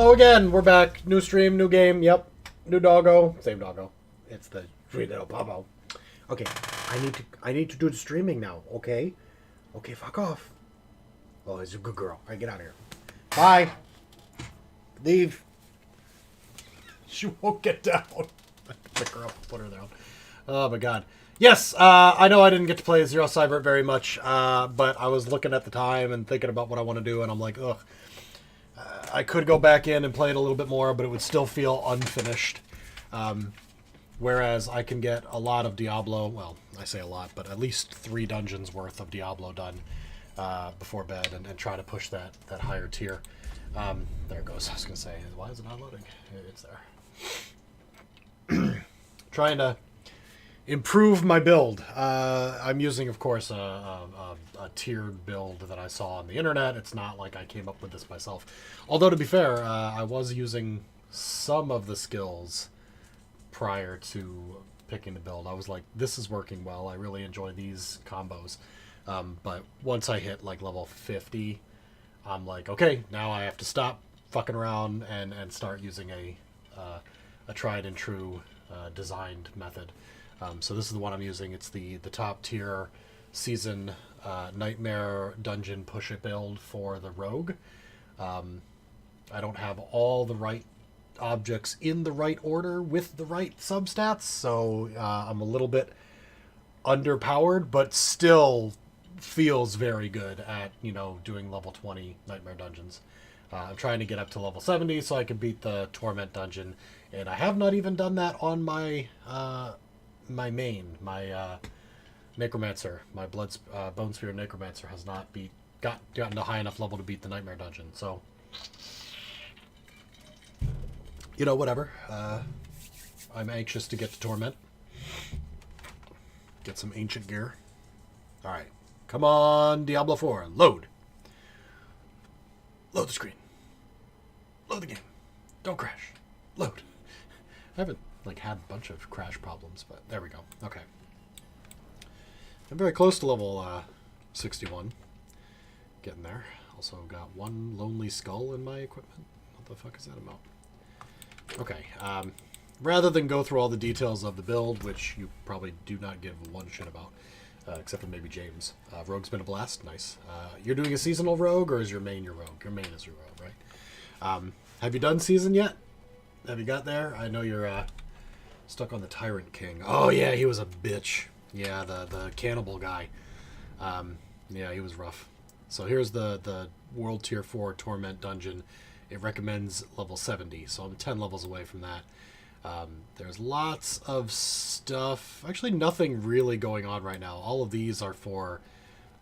Hello again. We're back. New stream, new game. Yep. New doggo. Same doggo. It's the sweet little Pablo. Okay. I need to do the streaming now. Okay. Okay. Fuck off. Oh, he's a good girl. All right, get out of here. Bye. Leave. She won't get down. Pick her up. Put her down. Oh my god. Yes. I know I didn't get to play Zero Cybert very much, but I was looking at the time and thinking about what I want to do, and I'm like, ugh. I could go back in and play it a little bit more, but it would still feel unfinished. Whereas I can get a lot of Diablo, well, I say a lot, but at least 3 dungeons worth of Diablo done before bed and try to push that higher tier. There it goes. I was going to say, why is it not loading? It's there. Trying to improve my build. I'm using, of course, a tiered build that I saw on the internet. It's not like I came up with this myself. Although, to be fair, I was using some of the skills prior to picking the build. I was like, this is working well. I really enjoy these combos. But once I hit like level 50, I'm like, okay, now I have to stop fucking around and start using a tried and true designed method. So this is the one I'm using. It's the top tier season nightmare dungeon push it build for the rogue. I don't have all the right objects in the right order with the right substats, so I'm a little bit underpowered, but still feels very good at, doing level 20 nightmare dungeons. I'm trying to get up to level 70 so I can beat the torment dungeon, and I have not even done that on my main, my necromancer, my bone sphere necromancer has not gotten a high enough level to beat the nightmare dungeon. So, whatever. I'm anxious to get to torment, get some ancient gear. All right, come on, Diablo 4, load the screen, load the game, don't crash, load. I haven't had a bunch of crash problems, but there we go. Okay. I'm very close to level 61. Getting there. Also got 1 lonely skull in my equipment. What the fuck is that about? Okay. Rather than go through all the details of the build, which you probably do not give one shit about, except for maybe James. Rogue's been a blast. Nice. You're doing a seasonal rogue, or is your main your rogue? Your main is your rogue, right? Have you done season yet? Have you got there? I know you're stuck on the Tyrant King. Oh, yeah, he was a bitch. Yeah, the cannibal guy. Yeah, he was rough. So here's the World Tier 4 Torment Dungeon. It recommends level 70, so I'm 10 levels away from that. There's lots of stuff. Actually, nothing really going on right now. All of these are for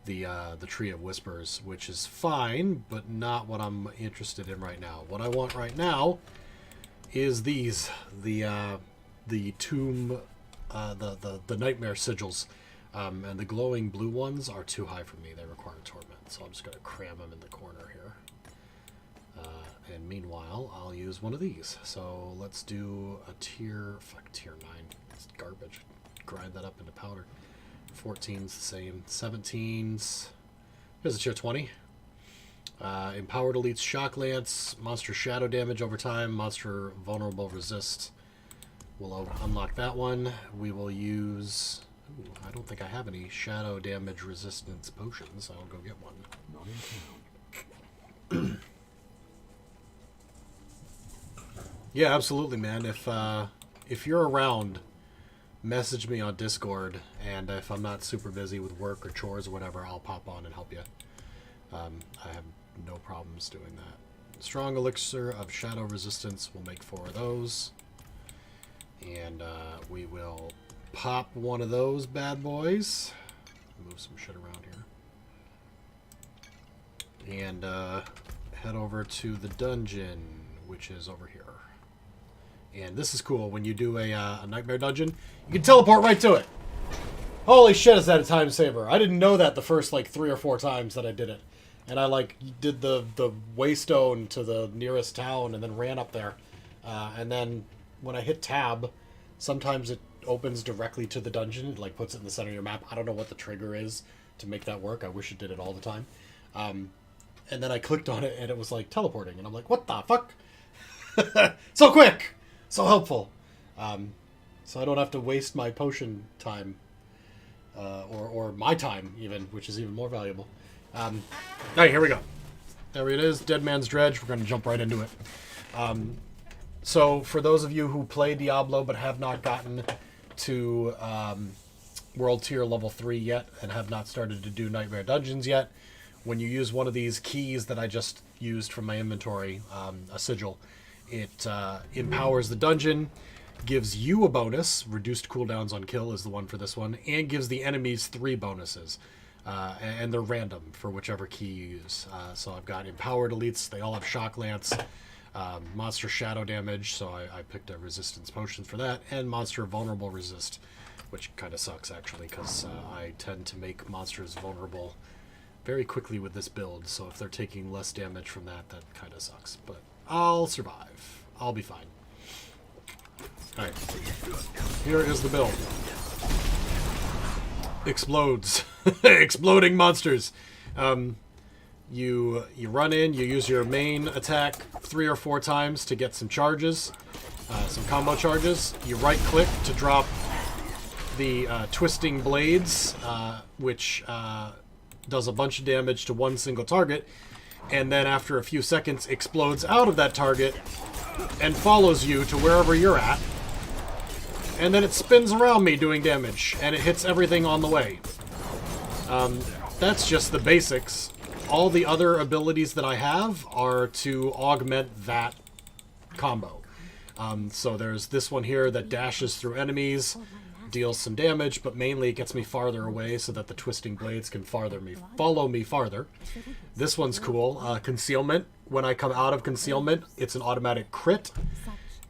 the Tree of Whispers, which is fine, but not what I'm interested in right now. What I want right now is these, the tomb, the nightmare sigils, and the glowing blue ones are too high for me. They require torment, so I'm just going to cram them in the corner here. And meanwhile, I'll use one of these. So let's do a tier 9. It's garbage. Grind that up into powder. 14's the same. 17's. Here's a tier 20. Empowered Elite's Shock Lance. Monster Shadow Damage over time. Monster Vulnerable Resist. We'll unlock that one. We will use... Ooh, I don't think I have any Shadow Damage Resistance potions. I'll go get one. Not in town. Yeah, absolutely, man. If you're around, message me on Discord, and if I'm not super busy with work or chores or whatever, I'll pop on and help you. I have no problems doing that. Strong Elixir of Shadow Resistance will make 4 of those. And we will pop one of those bad boys. Move some shit around here. And head over to the dungeon, which is over here. And this is cool. When you do a nightmare dungeon, you can teleport right to it. Holy shit, is that a time saver. I didn't know that the first 3 or 4 times that I did it. And I did the waystone to the nearest town and then ran up there. And then when I hit tab, sometimes it opens directly to the dungeon. It puts it in the center of your map. I don't know what the trigger is to make that work. I wish it did it all the time. And then I clicked on it and it was teleporting. And I'm like, what the fuck? So quick! So helpful. So I don't have to waste my potion time. Or my time, even, which is even more valuable. Alright, here we go. There it is, Dead Man's Dredge. We're going to jump right into it. So, for those of you who play Diablo but have not gotten to World Tier Level 3 yet and have not started to do Nightmare Dungeons yet, when you use one of these keys that I just used from my inventory, a sigil, it empowers the dungeon, gives you a bonus, reduced cooldowns on kill is the one for this one, and gives the enemies 3 bonuses. And they're random for whichever key you use. So I've got Empowered Elites, they all have Shock Lance, Monster Shadow Damage, so I picked a Resistance Potion for that, and Monster Vulnerable Resist, which kind of sucks actually, because I tend to make monsters vulnerable very quickly with this build, so if they're taking less damage from that, that kind of sucks. But I'll survive. I'll be fine. Alright, here is the build. Explodes. Exploding monsters. You run in, you use your main attack 3 or 4 times to get some charges, some combo charges. You right click to drop the Twisting Blades, which does a bunch of damage to one single target, and then after a few seconds explodes out of that target and follows you to wherever you're at, and then it spins around me doing damage, and it hits everything on the way. That's just the basics. All the other abilities that I have are to augment that combo. So there's this one here that dashes through enemies, deals some damage, but mainly it gets me farther away so that the Twisting Blades can follow me farther. This one's cool. Concealment. When I come out of concealment, it's an automatic crit.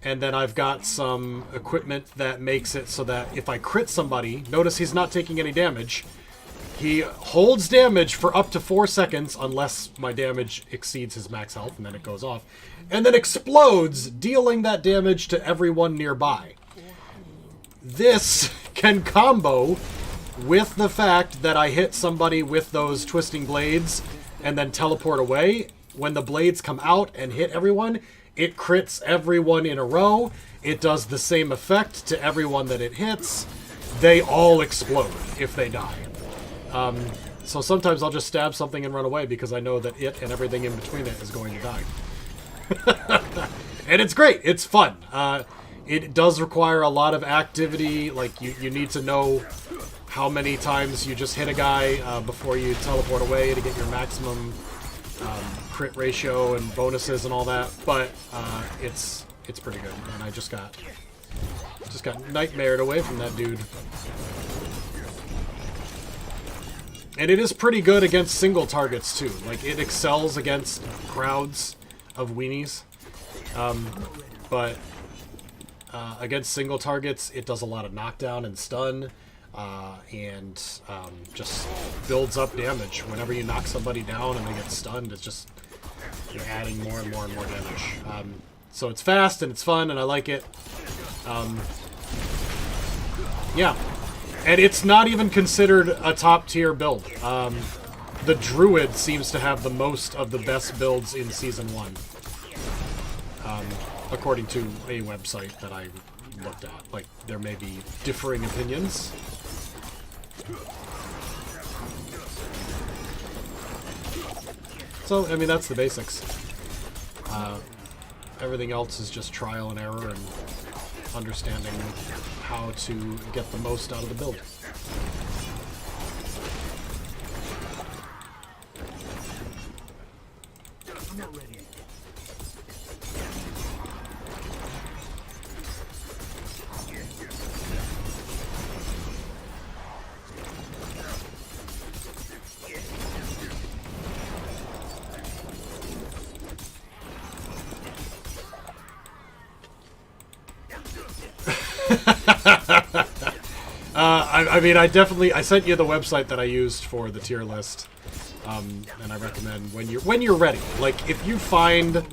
And then I've got some equipment that makes it so that if I crit somebody, notice he's not taking any damage. He holds damage for up to 4 seconds unless my damage exceeds his max health, and then it goes off. And then explodes, dealing that damage to everyone nearby. This can combo with the fact that I hit somebody with those Twisting Blades and then teleport away. When the blades come out and hit everyone, it crits everyone in a row. It does the same effect to everyone that it hits. They all explode if they die. So sometimes I'll just stab something and run away because I know that it and everything in between it is going to die. And it's great. It's fun. It does require a lot of activity. Like, you need to know how many times you just hit a guy before you teleport away to get your maximum crit ratio and bonuses and all that. But it's pretty good. And I just got nightmared away from that dude. And it is pretty good against single targets, too. Like, it excels against crowds of weenies. But against single targets, it does a lot of knockdown and stun. And just builds up damage. Whenever you knock somebody down and they get stunned, it's just... you're adding more and more and more damage. So it's fast, and it's fun, and I like it. Yeah. And it's not even considered a top-tier build. The Druid seems to have the most of the best builds in Season 1. According to a website that I looked at. Like, there may be differing opinions. So, I mean, that's the basics. Everything else is just trial and error and understanding how to get the most out of the build. I'm not ready. I mean, I sent you the website that I used for the tier list, and I recommend when you're ready. Like, if you find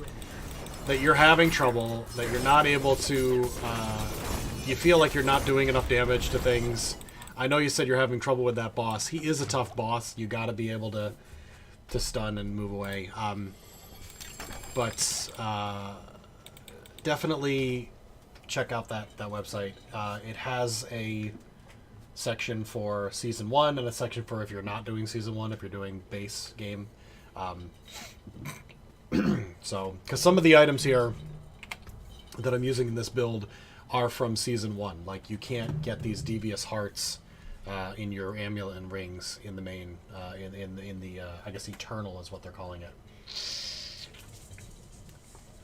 that you're having trouble, that you're not able to, you feel like you're not doing enough damage to things. I know you said you're having trouble with that boss. He is a tough boss. You got to be able to stun and move away. But definitely check out that website. It has a section for Season 1 and a section for if you're not doing Season 1, if you're doing base game. So, because some of the items here that I'm using in this build are from Season 1. Like, you can't get these devious hearts in your amulet and rings in the main, in the I guess Eternal is what they're calling it.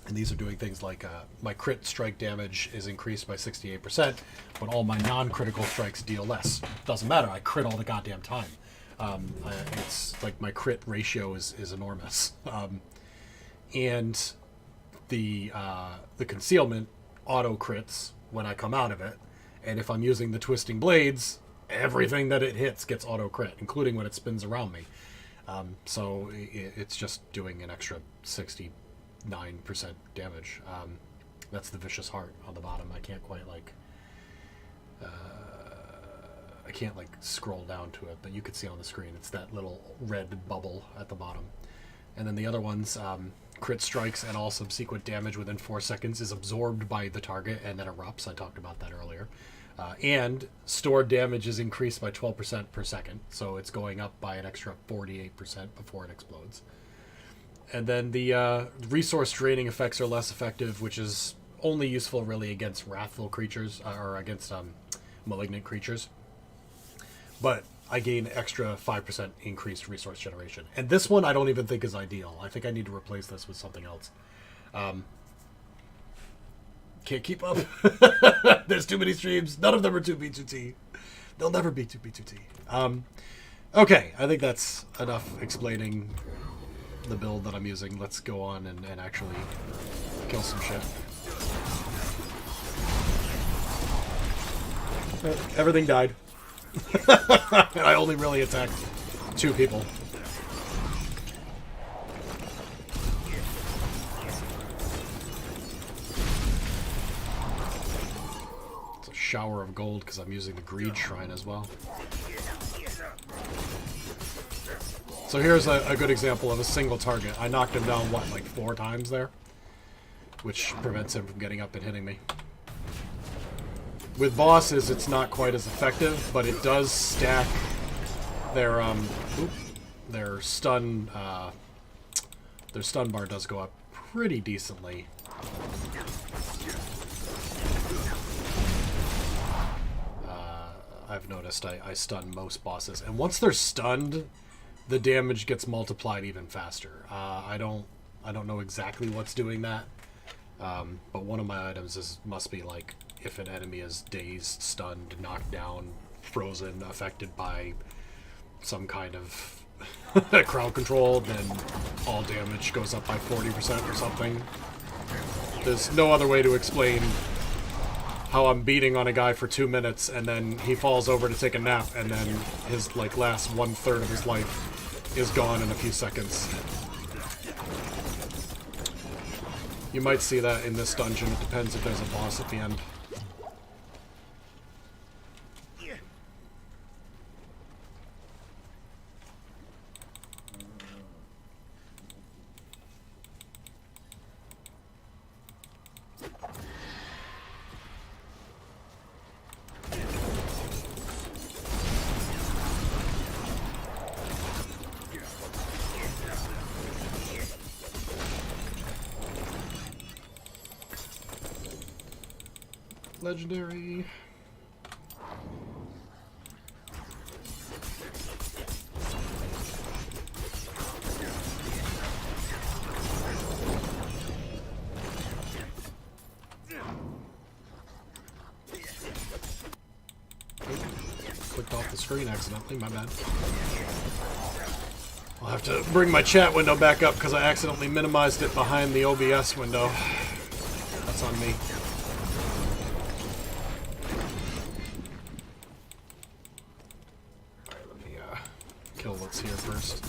And these are doing things like my crit strike damage is increased by 68%, but all my non-critical strikes deal less. Doesn't matter, I crit all the goddamn time. It's like my crit ratio is enormous. And the concealment auto crits when I come out of it, and if I'm using the twisting blades, everything that it hits gets auto crit, including when it spins around me. So it's just doing an extra 69% damage. That's the vicious heart on the bottom. I can't quite I can't scroll down to it, but you can see on the screen it's that little red bubble at the bottom. And then the other ones, crit strikes and all subsequent damage within 4 seconds is absorbed by the target and then erupts. I talked about that earlier. And stored damage is increased by 12% per second, so it's going up by an extra 48% before it explodes. And then the resource draining effects are less effective, which is only useful really against wrathful creatures, or against malignant creatures. But I gain extra 5% increased resource generation. And this one I don't even think is ideal. I think I need to replace this with something else. Can't keep up. There's too many streams. None of them are 2B2T. They'll never be 2B2T. Okay, I think that's enough explaining the build that I'm using. Let's go on and actually kill some shit. Everything died. And I only really attacked 2 people. It's a shower of gold because I'm using the Greed Shrine as well. So here's a good example of a single target. I knocked him down, what, like 4 times there? Which prevents him from getting up and hitting me. With bosses, it's not quite as effective, but it does stack their stun bar does go up pretty decently. I've noticed I stun most bosses, and once they're stunned, the damage gets multiplied even faster. I don't know exactly what's doing that, but one of my items must be like, if an enemy is dazed, stunned, knocked down, frozen, affected by some kind of crowd control, then all damage goes up by 40% or something. There's no other way to explain how I'm beating on a guy for 2 minutes and then he falls over to take a nap and then his last 1/3 of his life is gone in a few seconds. You might see that in this dungeon. It depends if there's a boss at the end. Legendary. Clicked off the screen accidentally, my bad. I'll have to bring my chat window back up because I accidentally minimized it behind the OBS window. That's on me. Kill what's here first.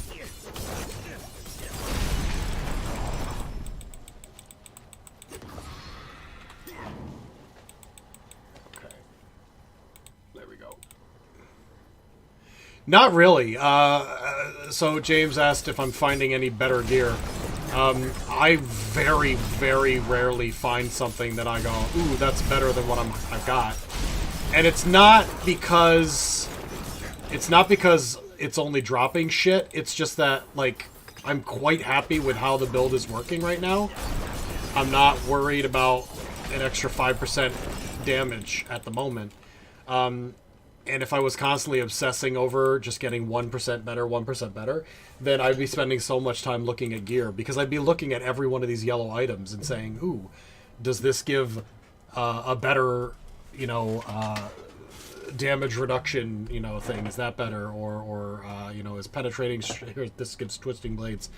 Okay. There we go. Not really. So James asked if I'm finding any better gear. I very, very rarely find something that I go, ooh, that's better than what I've got. And it's not because it's only dropping shit. It's just that, like, I'm quite happy with how the build is working right now. I'm not worried about an extra 5% damage at the moment. And if I was constantly obsessing over just getting 1% better, 1% better, then I'd be spending so much time looking at gear. Because I'd be looking at every one of these yellow items and saying, ooh, does this give a better, you know, damage reduction, you know, thing? Is that better? Or you know, is penetrating... Here, this gives twisting blades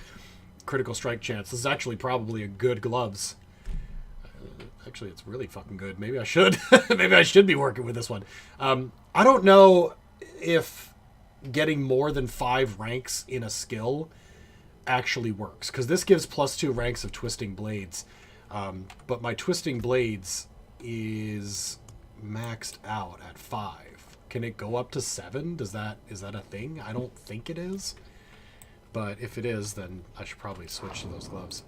critical strike chance. This is actually probably a good gloves. Actually, it's really fucking good. Maybe I should. Maybe I should be working with this one. I don't know if getting more than 5 ranks in a skill actually works. Because this gives +2 ranks of twisting blades. But my twisting blades is maxed out at 5. Can it go up to 7? Is that a thing? I don't think it is. But if it is, then I should probably switch to those gloves.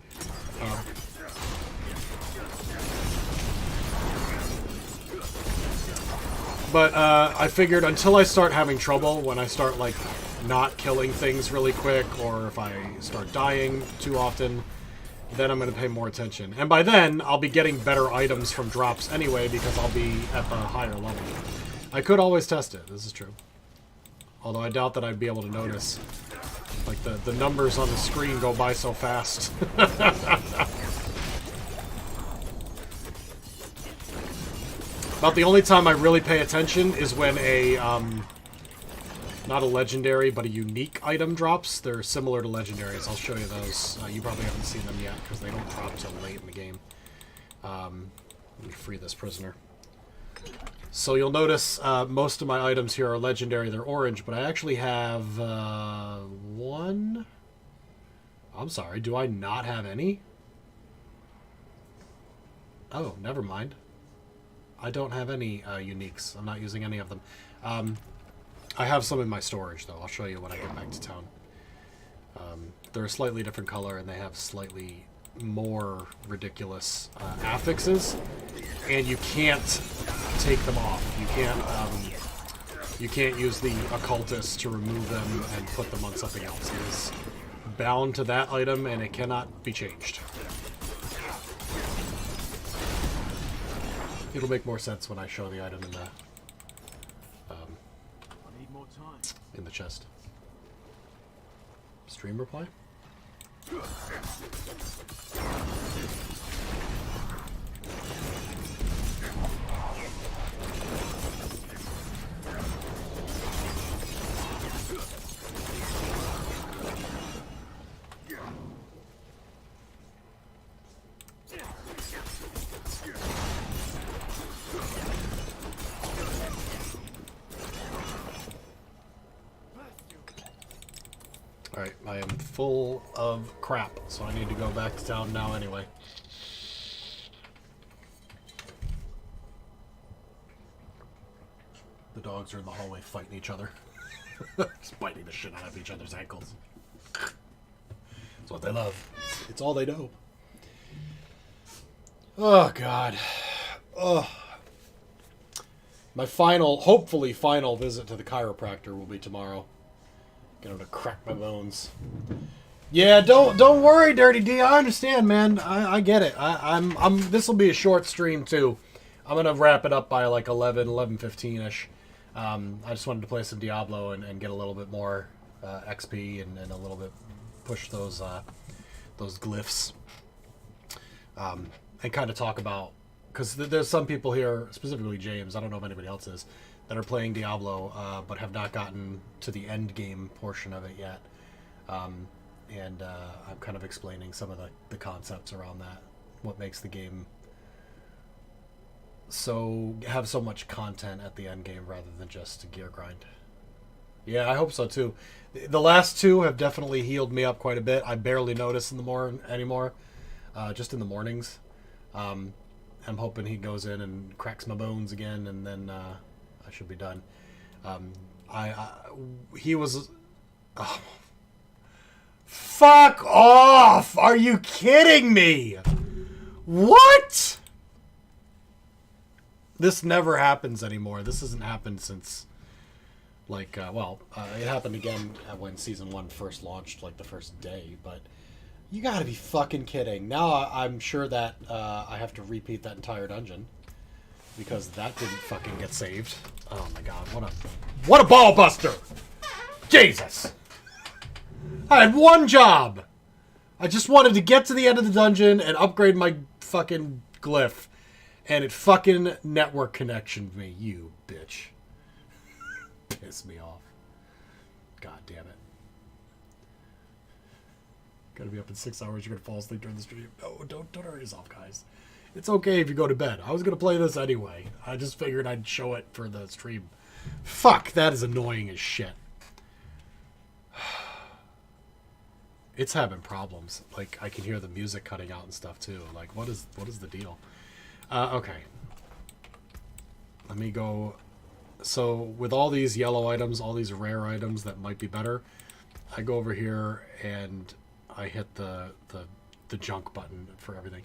But I figured until I start having trouble, when I start, like, not killing things really quick, or if I start dying too often, then I'm going to pay more attention. And by then, I'll be getting better items from drops anyway, because I'll be at the higher level. I could always test it, this is true. Although I doubt that I'd be able to notice. Like, the numbers on the screen go by so fast. About the only time I really pay attention is when a, not a legendary, but a unique item drops. They're similar to legendaries. I'll show you those. You probably haven't seen them yet, because they don't drop till late in the game. Let me free this prisoner. So you'll notice most of my items here are legendary. They're orange, but I actually have one. I'm sorry, do I not have any? Oh, never mind. I don't have any uniques. I'm not using any of them. I have some in my storage, though. I'll show you when I get back to town. They're a slightly different color, and they have slightly more ridiculous affixes. And you can't take them off. You can't use the occultist to remove them and put them on something else. It is bound to that item, and it cannot be changed. It'll make more sense when I show the item in the chest. Stream reply? Alright, I am full of crap, so I need to go back to town now anyway. The dogs are in the hallway fighting each other. Just biting the shit out of each other's ankles. That's what they love. It's all they know. Oh, God. Oh. My final, hopefully final visit to the chiropractor will be tomorrow. Get him to crack my bones. Yeah, don't worry, Dirty D. I understand, man. I get it. This will be a short stream too. I'm gonna wrap it up by like 11:15ish. I just wanted to play some Diablo and get a little bit more XP and a little bit push those glyphs. And kind of talk about, because there's some people here, specifically James. I don't know if anybody else is, that are playing Diablo, but have not gotten to the end game portion of it yet. And I'm kind of explaining some of the concepts around that. What makes the game have so much content at the end game rather than just a gear grind. Yeah, I hope so too. The last two have definitely healed me up quite a bit. I barely notice anymore, just in the mornings. I'm hoping he goes in and cracks my bones again, and then I should be done. He was Fuck off! Are you kidding me? What? This never happens anymore. This hasn't happened since, like, it happened again when Season 1 first launched, like, the first day, but you gotta be fucking kidding. Now I'm sure that I have to repeat that entire dungeon, because that didn't fucking get saved. Oh my god, what a ball buster! Jesus! I had one job! I just wanted to get to the end of the dungeon and upgrade my fucking glyph. And it fucking network connectioned me, you bitch. Piss me off. God damn it. Gotta be up in 6 hours, you're gonna fall asleep during the stream. No, don't hurt yourself, guys. It's okay if you go to bed. I was gonna play this anyway. I just figured I'd show it for the stream. Fuck, that is annoying as shit. It's having problems. Like, I can hear the music cutting out and stuff too. Like, what is the deal? Okay. Let me go. So with all these yellow items, all these rare items that might be better, I go over here and I hit the junk button for everything.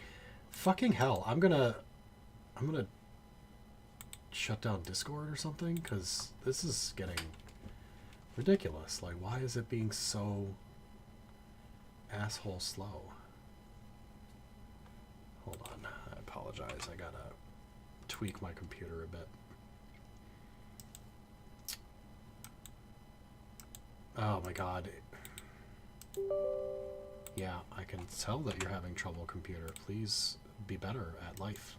Fucking hell. I'm gonna shut down Discord or something, because this is getting ridiculous. Like, why is it being so asshole slow? Hold on. I apologize. I gotta tweak my computer a bit. Oh my god. Yeah, I can tell that you're having trouble, computer. Please be better at life.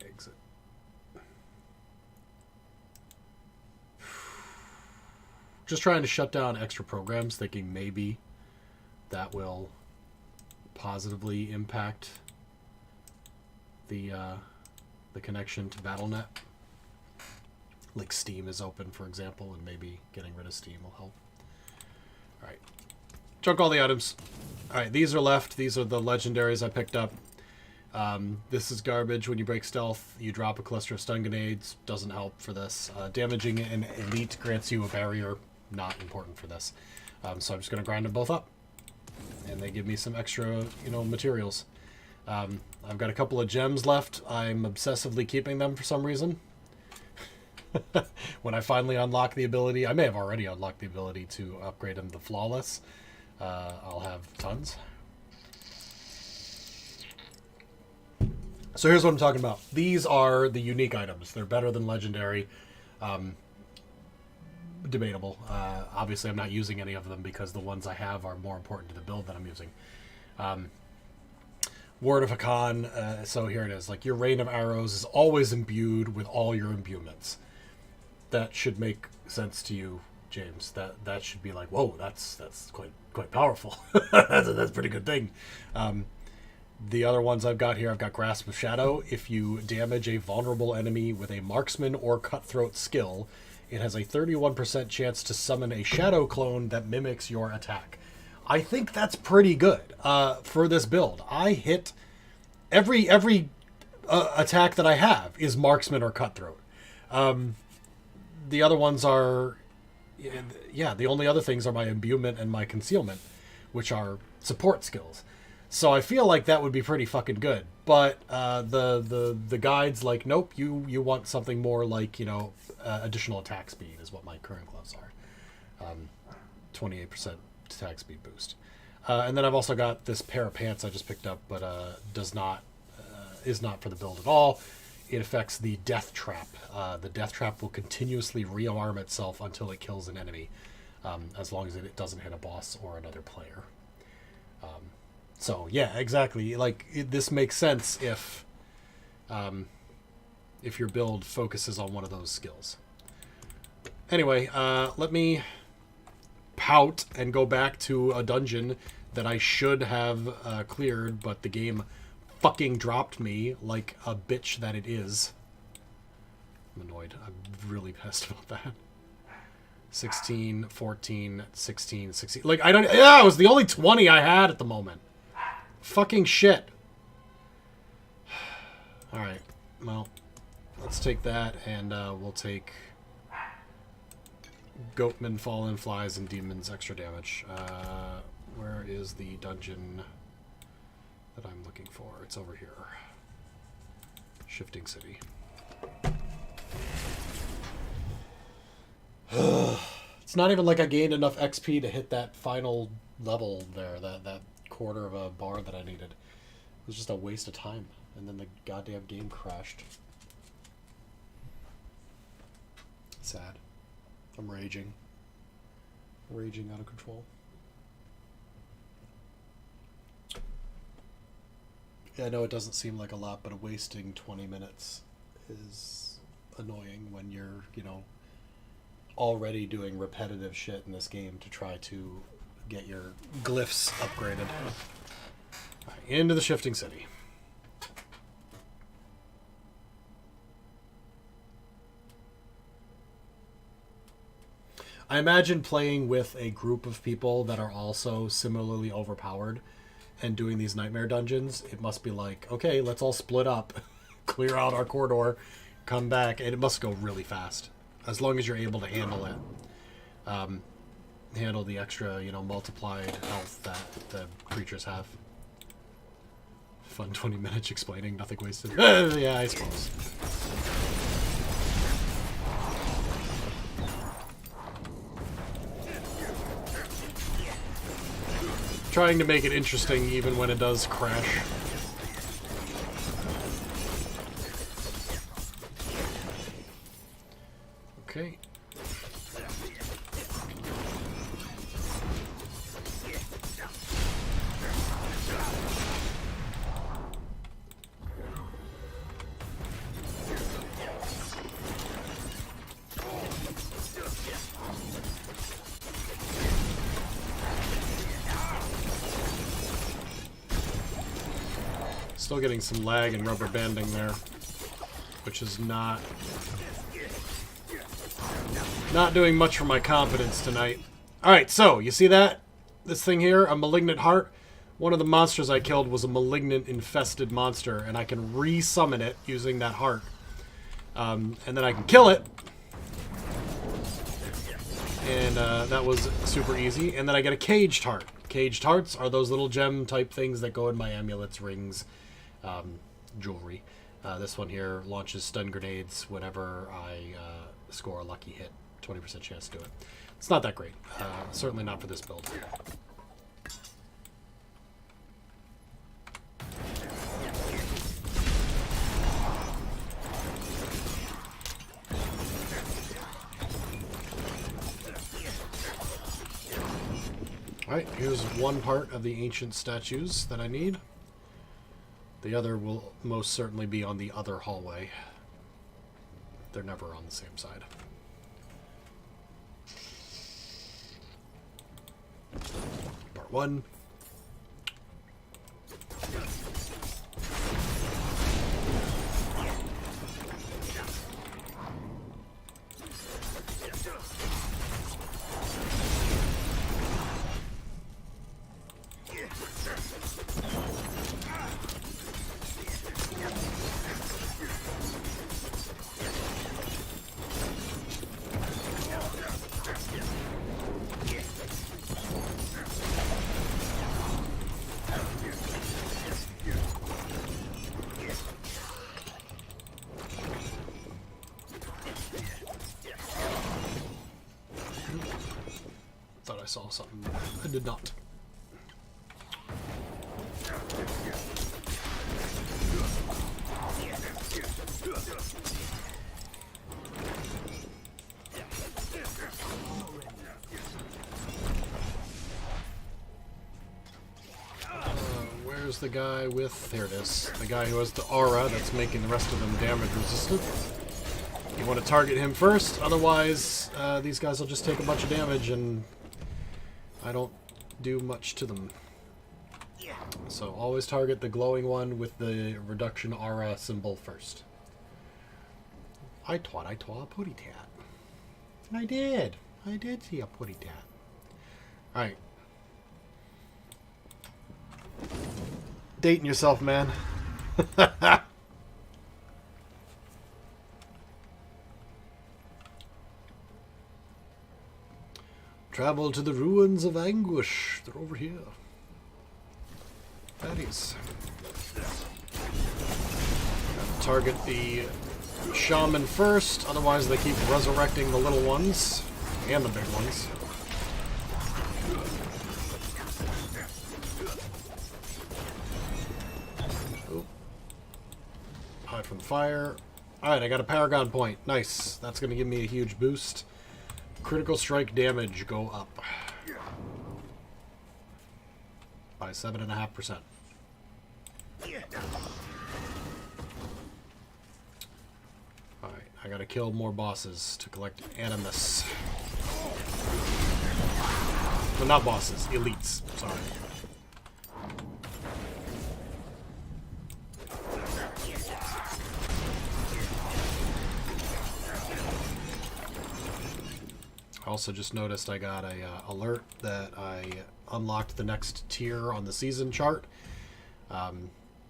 Exit. Just trying to shut down extra programs, thinking maybe that will positively impact the connection to BattleNet. Like Steam is open, for example, and maybe getting rid of Steam will help. Alright. Chunk all the items. Alright, these are left. These are the legendaries I picked up. This is garbage. When you break stealth, you drop a cluster of stun grenades. Doesn't help for this. Damaging an elite grants you a barrier. Not important for this. So I'm just going to grind them both up. And they give me some extra, materials. I've got a couple of gems left. I'm obsessively keeping them for some reason. When I finally unlock the ability, I may have already unlocked the ability to upgrade them to flawless. I'll have tons. So here's what I'm talking about. These are the unique items. They're better than legendary. Debatable. Obviously, I'm not using any of them because the ones I have are more important to the build that I'm using. Word of Hakan. So here it is. Like, your rain of arrows is always imbued with all your imbuements. That should make sense to you, James. That should be like, whoa, that's quite powerful. that's a pretty good thing. The other ones I've got here, I've got Grasp of Shadow. If you damage a vulnerable enemy with a marksman or cutthroat skill, it has a 31% chance to summon a shadow clone that mimics your attack. I think that's pretty good for this build. I hit every attack that I have is marksman or cutthroat. The other ones are, the only other things are my imbuement and my concealment, which are support skills. So I feel like that would be pretty fucking good. But the guide's like, nope, you want something more like, additional attack speed is what my current gloves are. 28% attack speed boost. And then I've also got this pair of pants I just picked up, but is not for the build at all. It affects the death trap. The death trap will continuously rearm itself until it kills an enemy, as long as it doesn't hit a boss or another player. So yeah, exactly. Like, this makes sense if your build focuses on one of those skills. Anyway, let me pout and go back to a dungeon that I should have cleared, but the game fucking dropped me like a bitch that it is. I'm annoyed. I'm really pissed about that. 16, 14, 16, 16. Like, it was the only 20 I had at the moment. Fucking shit. Alright, well, let's take that, and we'll take Goatmen, fallen flies, and demons extra damage. Where is the dungeon that I'm looking for? It's over here. Shifting City. It's not even like I gained enough XP to hit that final level there, that quarter of a bar that I needed. It was just a waste of time. And then the goddamn game crashed. Sad. I'm raging. Raging out of control. Yeah, I know it doesn't seem like a lot, but wasting 20 minutes is annoying when you're, you know, already doing repetitive shit in this game to try to get your glyphs upgraded. Right, into the Shifting City. I imagine playing with a group of people that are also similarly overpowered and doing these nightmare dungeons. It must be like, okay, let's all split up, clear out our corridor, come back, and it must go really fast. As long as you're able to handle it. Handle the extra, you know, multiplied health that the creatures have. Fun 20 minutes explaining, nothing wasted. Yeah, I suppose. Trying to make it interesting even when it does crash. Okay. Still getting some lag and rubber banding there, which is not doing much for my confidence tonight. Alright, so, you see that? This thing here, a malignant heart. One of the monsters I killed was a malignant infested monster, and I can re-summon it using that heart. And then I can kill it. And that was super easy. And then I get a caged heart. Caged hearts are those little gem type things that go in my amulets, rings, jewelry. This one here launches stun grenades whenever I score a lucky hit. 20% chance to do it. It's not that great. Certainly not for this build. Alright, here's one part of the ancient statues that I need. The other will most certainly be on the other hallway. They're never on the same side. Part 1. Thought I saw something. I did not. Where's the guy with... There it is. The guy who has the aura that's making the rest of them damage resistant. You want to target him first, otherwise these guys will just take a bunch of damage and I don't do much to them. So always target the glowing one with the reduction aura symbol first. I twat, putty tat. I did see a putty tat. Alright. Dating yourself, man. Travel to the ruins of anguish. They're over here. Baddies. Target the shaman first, otherwise they keep resurrecting the little ones and the big ones. Oop. Hide from fire. Alright, I got a Paragon point. Nice. That's going to give me a huge boost. Critical strike damage go up by 7.5%. Alright, I gotta kill more bosses to collect animus. Well, not bosses, elites. Sorry. I also just noticed I got a alert that I unlocked the next tier on the season chart.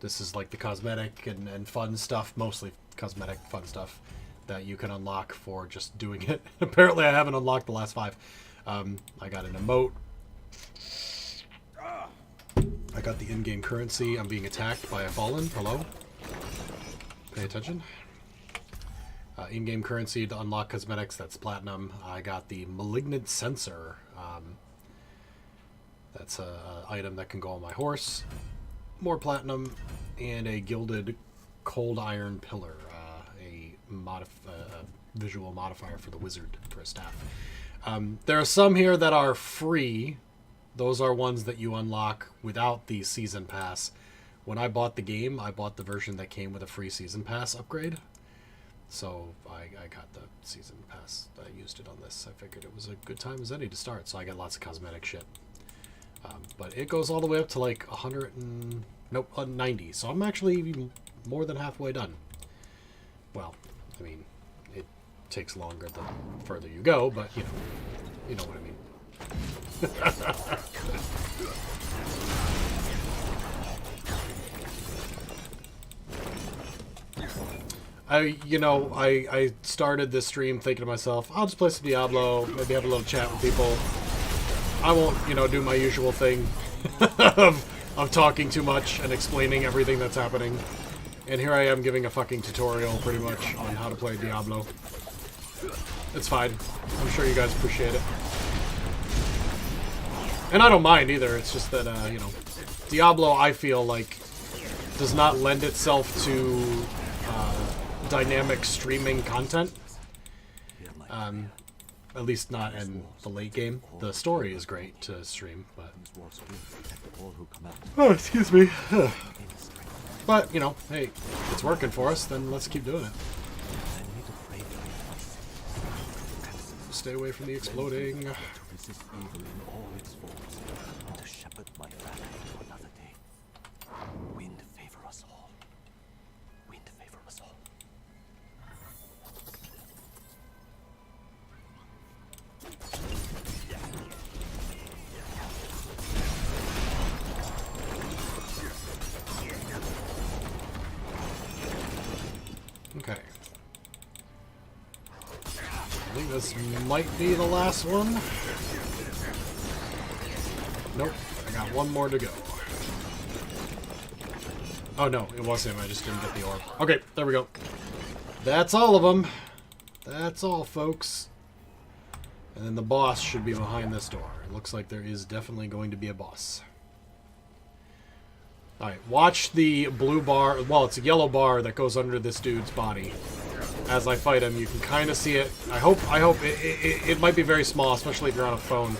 This is like the cosmetic and fun stuff, mostly cosmetic fun stuff that you can unlock for just doing it. Apparently I haven't unlocked the last 5. I got an emote. I got the in-game currency. I'm being attacked by a fallen. Hello? Pay attention. In-game currency to unlock cosmetics, that's platinum. I got the malignant sensor. That's an item that can go on my horse. More platinum. And a gilded cold iron pillar. A visual modifier for the wizard for a staff. There are some here that are free. Those are ones that you unlock without the season pass. When I bought the game, I bought the version that came with a free season pass upgrade. So I got the season pass. I used it on this. I figured it was a good time as any to start. So I got lots of cosmetic shit. But it goes all the way up to like 90. So I'm actually more than halfway done. Well, I mean, it takes longer the further you go, but you know what I mean. I started this stream thinking to myself, I'll just play some Diablo, maybe have a little chat with people. I won't, do my usual thing of talking too much and explaining everything that's happening. And here I am giving a fucking tutorial, pretty much, on how to play Diablo. It's fine. I'm sure you guys appreciate it. And I don't mind either, it's just that, Diablo, I feel like, does not lend itself to dynamic streaming content. At least not in the late game. The story is great to stream, but... Oh, excuse me. But, hey, it's working for us, then let's keep doing it. Stay away from the exploding. Okay. I think this might be the last one. Nope. I got one more to go. Oh no, it was him. I just didn't get the orb. Okay, there we go. That's all of them. That's all, folks. And then the boss should be behind this door. It looks like there is definitely going to be a boss. Alright, watch the blue bar. Well, it's a yellow bar that goes under this dude's body. As I fight him, you can kind of see it. I hope it might be very small, especially if you're on a phone.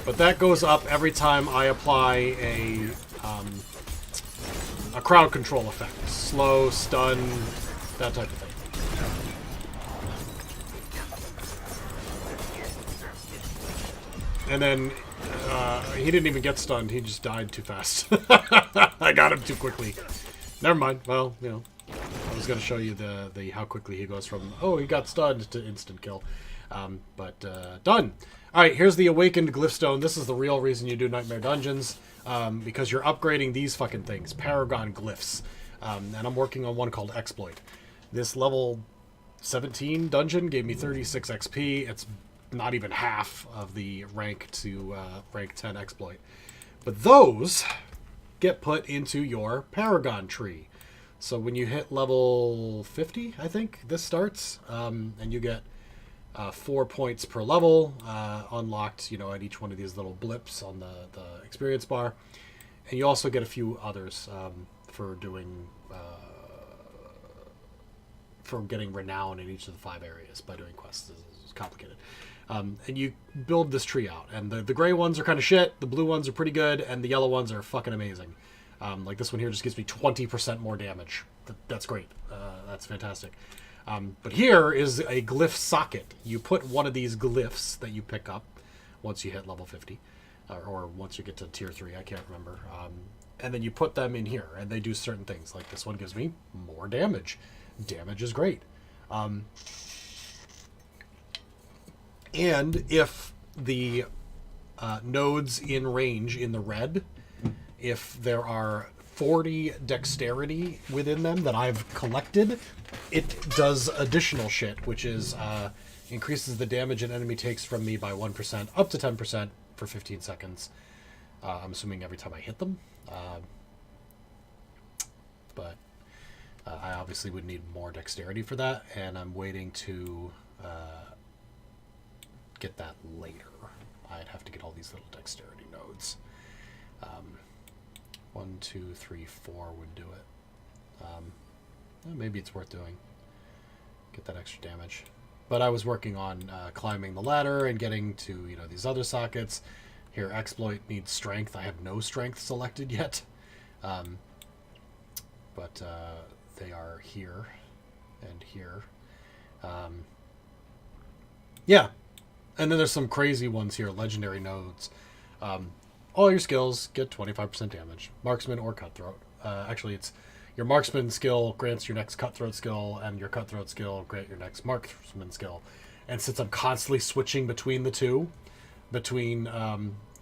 But that goes up every time I apply a crowd control effect. Slow, stun, that type of thing. And then he didn't even get stunned. He just died too fast. I got him too quickly. Never mind. Well, I was going to show you the how quickly he goes from, oh, he got stunned to instant kill. But done. All right, here's the Awakened Glyphstone. This is the real reason you do Nightmare Dungeons, because you're upgrading these fucking things, Paragon Glyphs. And I'm working on one called Exploit. This level 17 dungeon gave me 36 XP. It's not even half of the rank to rank 10 exploit. But those get put into your Paragon tree. So when you hit level 50, I think this starts, and you get 4 points per level unlocked, at each one of these little blips on the experience bar. And you also get a few others for doing for getting renown in each of the 5 areas by doing quests. It's complicated. And you build this tree out. And the gray ones are kind of shit, the blue ones are pretty good, and the yellow ones are fucking amazing. Like this one here just gives me 20% more damage. That's great. That's fantastic. But here is a glyph socket. You put one of these glyphs that you pick up once you hit level 50. Or once you get to tier 3, I can't remember. And then you put them in here, and they do certain things. Like this one gives me more damage. Damage is great. And if the nodes in range in the red, if there are 40 dexterity within them that I've collected, it does additional shit, which is increases the damage an enemy takes from me by 1% up to 10% for 15 seconds. I'm assuming every time I hit them. But I obviously would need more dexterity for that, and I'm waiting to get that later. I'd have to get all these little dexterity nodes. 1, 2, 3, 4 would do it. Maybe it's worth doing. Get that extra damage. But I was working on climbing the ladder and getting to these other sockets. Here, exploit needs strength. I have no strength selected yet, but they are here and here. Yeah, and then there's some crazy ones here. Legendary nodes. All your skills get 25% damage. Marksman or cutthroat. Actually, it's your marksman skill grants your next cutthroat skill, and your cutthroat skill grant your next marksman skill. And since I'm constantly switching between the two, between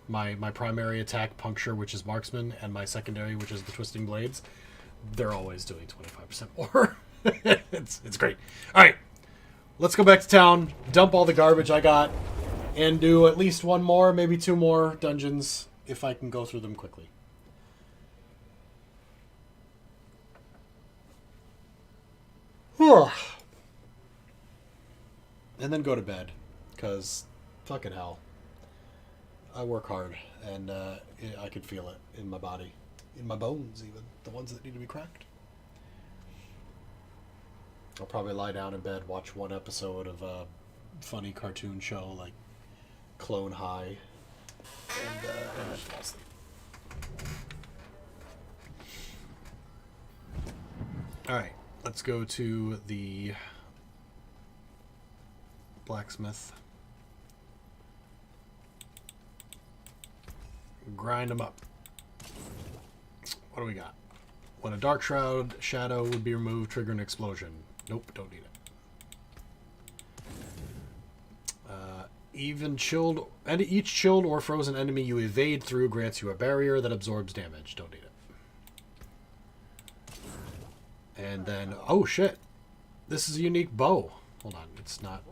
my primary attack, puncture, which is marksman, and my secondary, which is the twisting blades, they're always doing 25% more. It's great. All right, let's go back to town, dump all the garbage I got, and do at least 1 more, maybe 2 more dungeons if I can go through them quickly. And then go to bed, because fucking hell. I work hard, and I can feel it in my body. In my bones, even. The ones that need to be cracked. I'll probably lie down in bed, watch 1 episode of a funny cartoon show like Clone High, and just fall asleep. Alright, let's go to the blacksmith. Grind them up. What do we got? When a dark shroud shadow would be removed, trigger an explosion. Nope, don't need it. Each chilled or frozen enemy you evade through grants you a barrier that absorbs damage. Don't need it. And then, oh shit, this is a unique bow. Hold on, it's not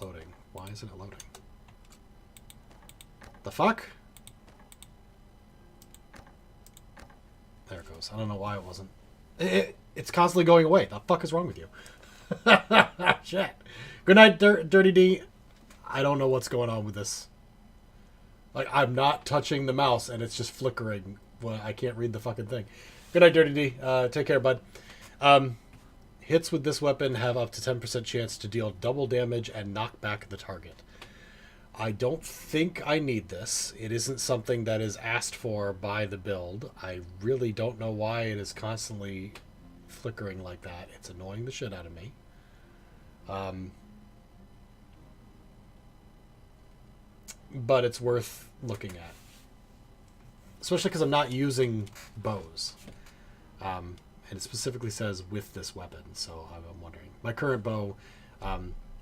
loading. Why isn't it loading? The fuck? There it goes. I don't know why it wasn't. It's constantly going away. The fuck is wrong with you? Shit. Good night, Dirty D. I don't know what's going on with this. Like, I'm not touching the mouse, and it's just flickering. Well, I can't read the fucking thing. Good night, Dirty D. Take care, bud. Hits with this weapon have up to 10% chance to deal double damage and knock back the target. I don't think I need this. It isn't something that is asked for by the build. I really don't know why it is constantly flickering like that. It's annoying the shit out of me. But it's worth looking at. Especially because I'm not using bows. And it specifically says with this weapon, so I'm wondering. My current bow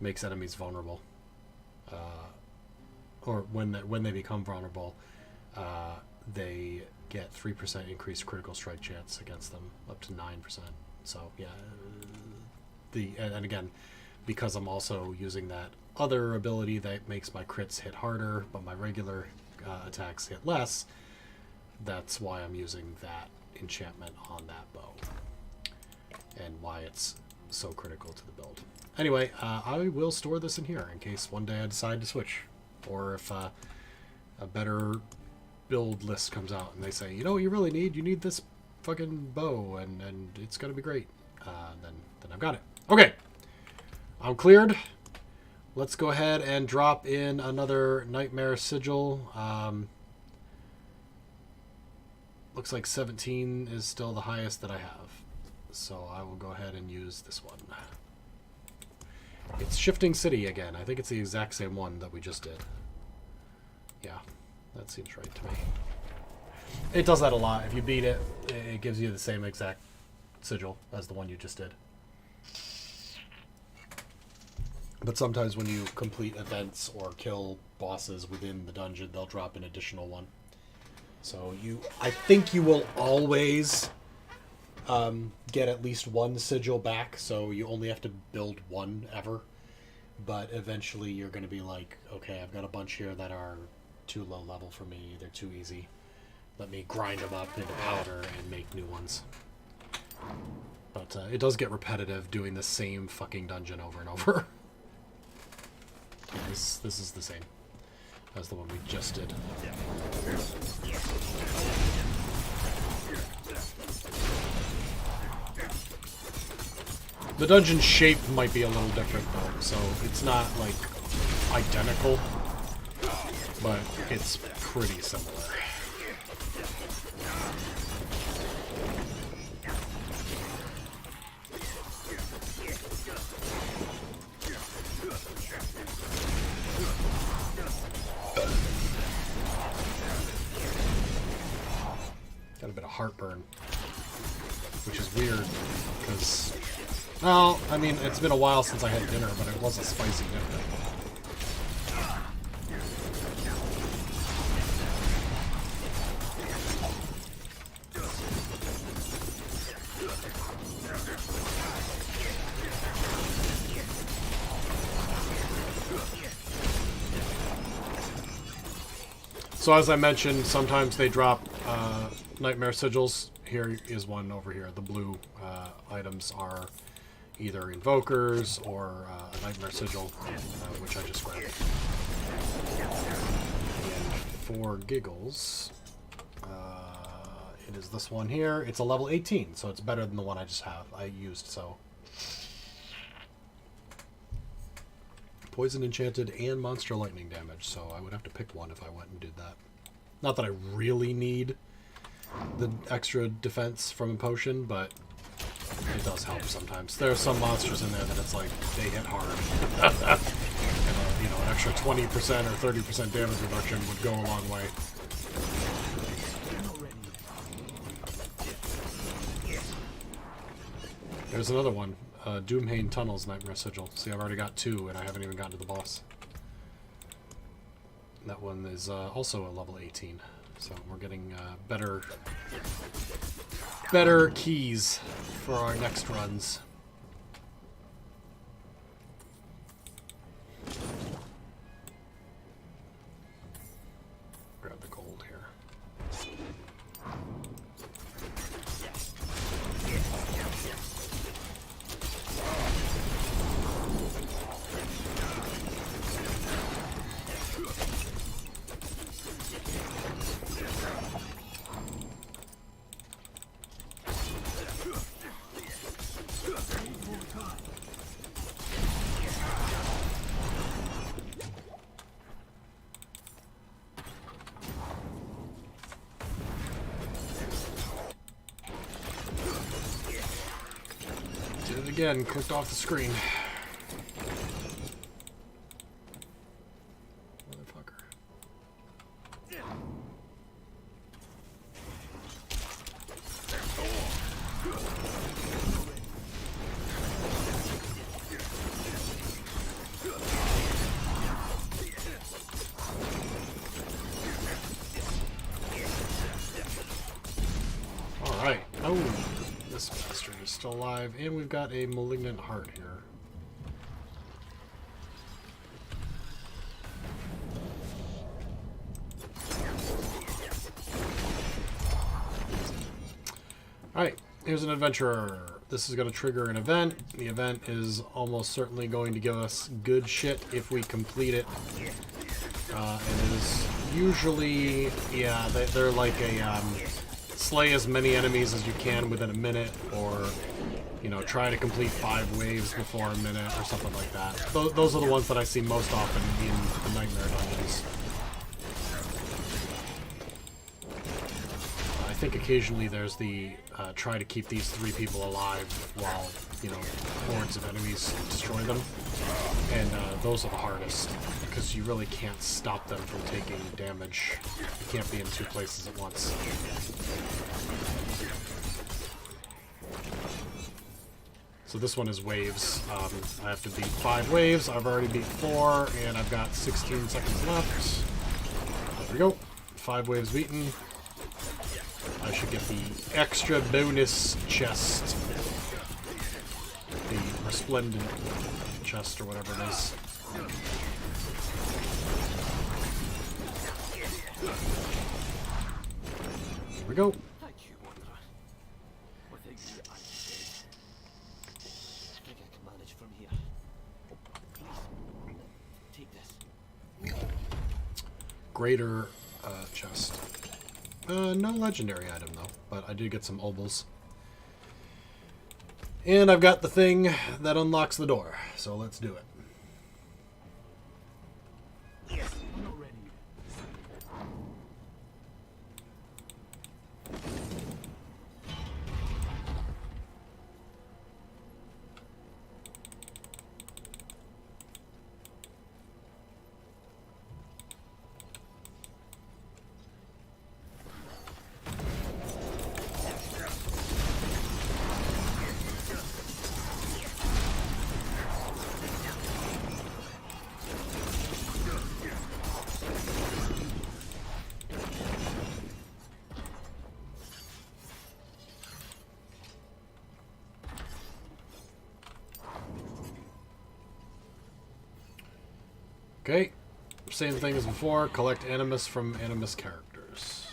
makes enemies vulnerable. Or when they become vulnerable, they get 3% increased critical strike chance against them, up to 9%. So yeah, and again, because I'm also using that other ability that makes my crits hit harder, but my regular attacks hit less. That's why I'm using that enchantment on that bow, and why it's so critical to the build. Anyway, I will store this in here in case one day I decide to switch, or if a better build list comes out and they say, you know what you really need? You need this fucking bow, and it's gonna be great. Then I've got it. Okay, I'm cleared. Let's go ahead and drop in another Nightmare Sigil. Looks like 17 is still the highest that I have. So I will go ahead and use this one. It's Shifting City again. I think it's the exact same one that we just did. Yeah, that seems right to me. It does that a lot. If you beat it, it gives you the same exact sigil as the one you just did. But sometimes when you complete events or kill bosses within the dungeon, they'll drop an additional one. So I think you will always get at least one sigil back, so you only have to build one ever. But eventually you're going to be like, okay, I've got a bunch here that are too low level for me, they're too easy. Let me grind them up into powder and make new ones. But it does get repetitive doing the same fucking dungeon over and over. This is the same as the one we just did. The dungeon shape might be a little different though, so it's not like identical, but it's pretty similar. Got a bit of heartburn, which is weird because, well, I mean, it's been a while since I had dinner, but it was a spicy dinner. So as I mentioned, sometimes they drop Nightmare Sigils. Here is one over here. The blue items are either Invokers or a Nightmare Sigil, which I just grabbed. And for giggles, it is this one here. It's a level 18, so it's better than the one I used, so. Poison Enchanted and Monster Lightning damage, so I would have to pick one if I went and did that. Not that I really need the extra defense from a potion, but it does help sometimes. There are some monsters in there that it's like, they hit hard. And an extra 20% or 30% damage reduction would go a long way. There's another one. Doomhain Tunnels Nightmare Sigil. See, I've already got 2, and I haven't even gotten to the boss. That one is also a level 18, so we're getting better keys for our next runs. Grab the gold here. Again, clicked off the screen. Motherfucker. Alright. Oh, this bastard is still alive, and we've got a malignant heart here. Alright, here's an adventurer. This is going to trigger an event. The event is almost certainly going to give us good shit if we complete it. And it is usually, yeah, they're like a slay as many enemies as you can within a minute, or, you know, try to complete 5 waves before a minute, or something like that. Those are the ones that I see most often in the Nightmare Dungeons. I think occasionally there's the try to keep these 3 people alive while, you know, hordes of enemies destroy them. And those are the hardest, because you really can't stop them from taking damage. You can't be in 2 places at once. So this one is waves. I have to beat 5 waves. I've already beat 4, and I've got 16 seconds left. There we go. 5 waves beaten. I should get the extra bonus chest. The resplendent chest, or whatever it is. Here we go. Greater chest. No legendary item, though, but I did get some obols. And I've got the thing that unlocks the door, so let's do it. Okay, same thing as before. Collect animus from animus carriers.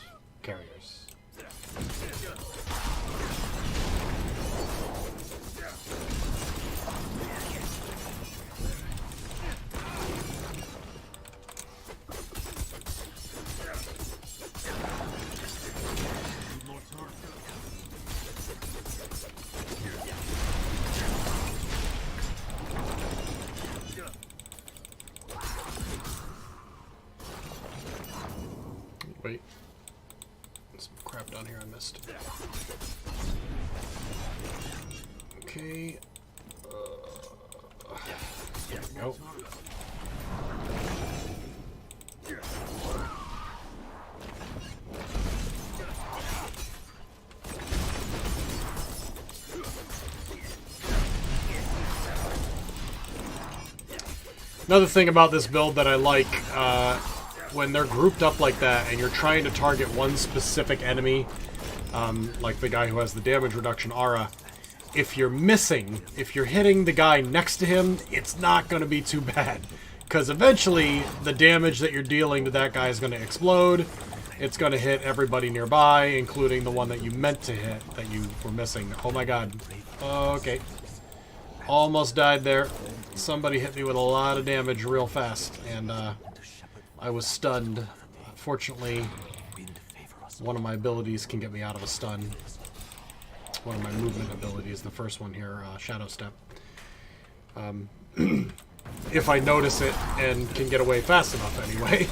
Wait. There's some crap down here I missed. Okay. There we go. Another thing about this build that I like, when they're grouped up like that and you're trying to target one specific enemy, like the guy who has the damage reduction aura, if you're missing, if you're hitting the guy next to him, it's not going to be too bad. Because eventually, the damage that you're dealing to that guy is going to explode. It's going to hit everybody nearby, including the one that you meant to hit, that you were missing. Oh my god. Okay. Almost died there. Somebody hit me with a lot of damage real fast, and I was stunned. Fortunately, one of my abilities can get me out of a stun. One of my movement abilities, the first one here, Shadow Step. If I notice it and can get away fast enough anyway.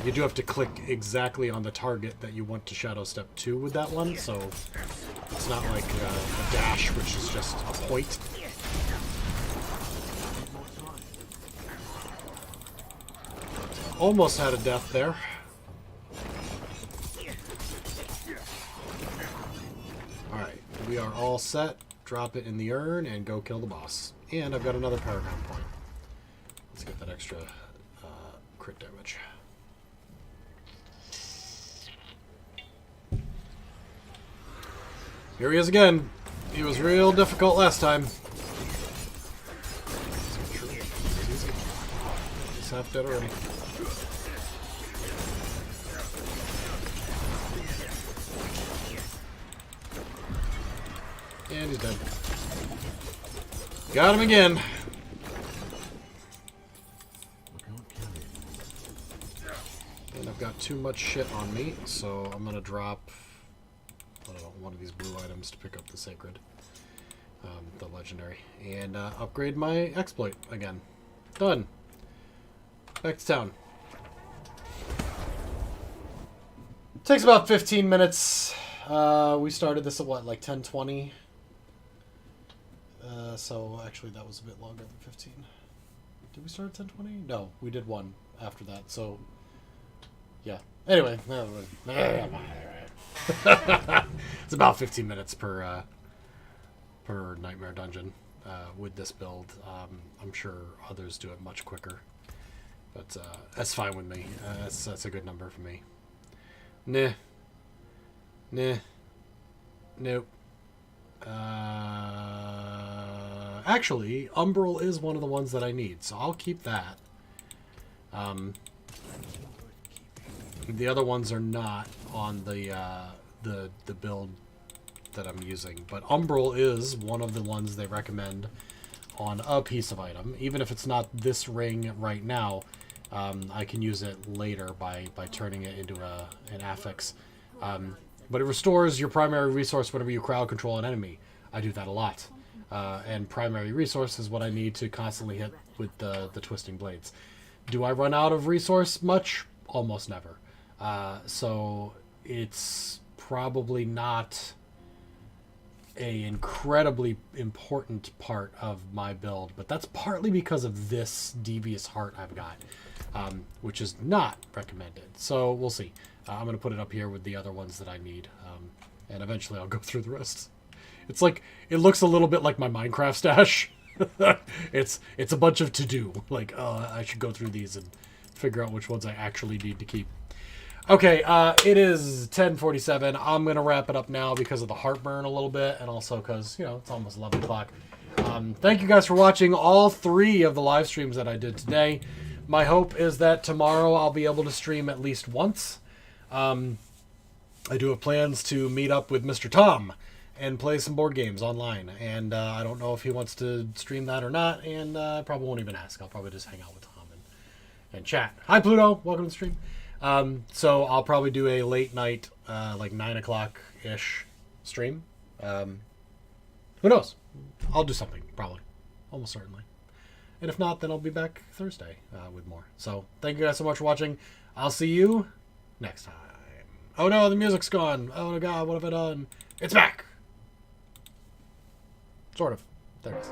You do have to click exactly on the target that you want to Shadow Step to with that one, so it's not like a dash, which is just a point. Almost had a death there. Alright, we are all set. Drop it in the urn and go kill the boss. And I've got another Paragon point. Let's get that extra crit damage. Here he is again. He was real difficult last time. He's half dead already. And he's dead. Got him again. And I've got too much shit on me, so I'm gonna drop, I don't know, one of these blue items to pick up the sacred, the legendary, and upgrade my exploit again. Done. Back to town. Takes about 15 minutes. We started this at what, like 10:20? So actually that was a bit longer than 15. Did we start at 10:20? No, we did one after that, so yeah. Anyway, it's about 15 minutes per nightmare dungeon with this build. I'm sure others do it much quicker, but that's fine with me. That's a good number for me. Nah. Nope. Actually, Umbral is one of the ones that I need, so I'll keep that. The other ones are not on the build that I'm using, but Umbral is one of the ones they recommend on a piece of item. Even if it's not this ring right now, I can use it later by turning it into an affix. But it restores your primary resource whenever you crowd control an enemy. I do that a lot. And primary resource is what I need to constantly hit with the twisting blades. Do I run out of resource much? Almost never. So it's probably not a incredibly important part of my build, but that's partly because of this devious heart I've got, which is not recommended. So we'll see. I'm going to put it up here with the other ones that I need, and eventually I'll go through the rest. It's like, it looks a little bit like my Minecraft stash. It's a bunch of to-do. Like, I should go through these and figure out which ones I actually need to keep. Okay, it is 10:47. I'm going to wrap it up now because of the heartburn a little bit, and also because, you know, it's almost 11 o'clock. Thank you guys for watching all 3 of the live streams that I did today. My hope is that tomorrow I'll be able to stream at least once. I do have plans to meet up with Mr. Tom and play some board games online, and I don't know if he wants to stream that or not, and I probably won't even ask. I'll probably just hang out with Tom and chat. Hi, Pluto. Welcome to the stream. So I'll probably do a late night, like 9 o'clock-ish stream. Who knows? I'll do something, probably. Almost certainly. And if not, then I'll be back Thursday with more. So thank you guys so much for watching. I'll see you next time. Oh no, the music's gone. Oh my god, what have I done? It's back! Sort of. There it is.